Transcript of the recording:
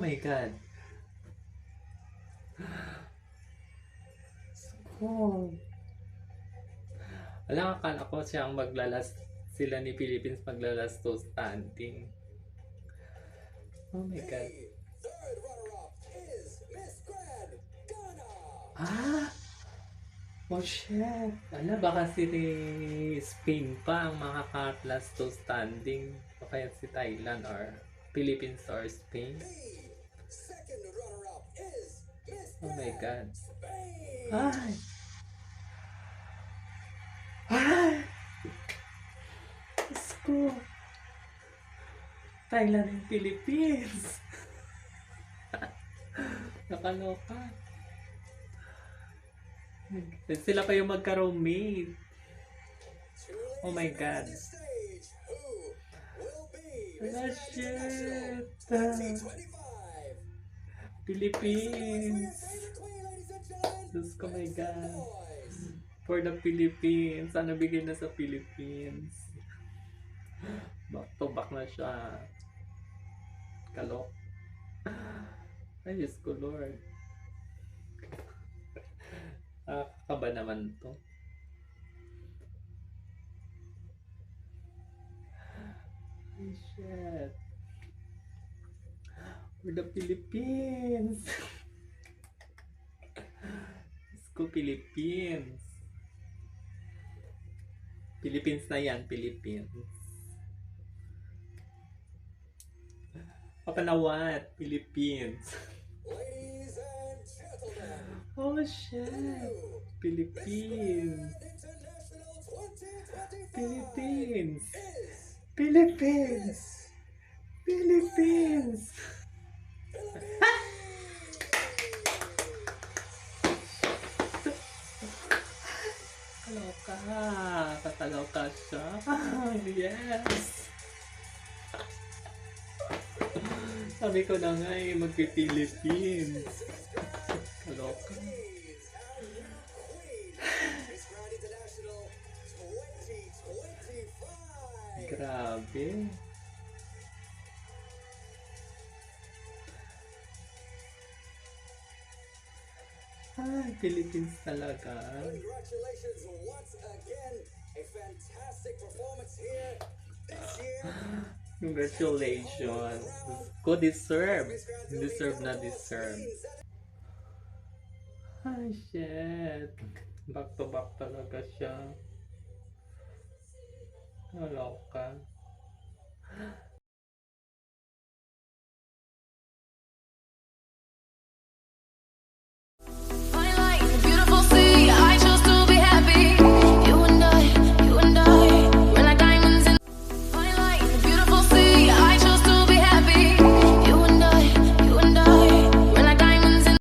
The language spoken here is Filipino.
my God. Oh. Alam, akala ko siyang sila ni Philippines maglalas to standing. Oh my God. Third runner-up is Miss Grand Ghana. Ah! Oh shit. Ala, baka si Spain pa ang makaka-last to standing. O kaya si Thailand or Philippines or Spain. Second runner-up is Miss Oh my God. Spain. Ay! Ay! Diyos ko. Thailand and Philippines. Nakaloka. Sila pa yung magka-roommate. Oh my God. Ah, shit. Philippines. Diyos ko, my God. For the Philippines. Sana bigyan na sa Philippines. Back to back na siya. Kalok. Ay, Diyos ko, Lord. Kaba naman to. Ay, shit. For the Philippines. Diyos ko, Philippines. Philippines na yan, Philippines. Papanawat, Philippines. Ladies and gentlemen, Oh shit. Philippines. Philippines. Philippines. Philippines. Kaloka. Kakaloka siya. Yes. Sabi ko na nga eh, magpi-Philippines. Kaloka. Grabe. Ay, Philippines talaga. Congratulations once again. A fantastic performance here this year. Congratulations. Ko deserve. Deserve na deserve. Ay, shit. Back to back talaga siya. Wala ka.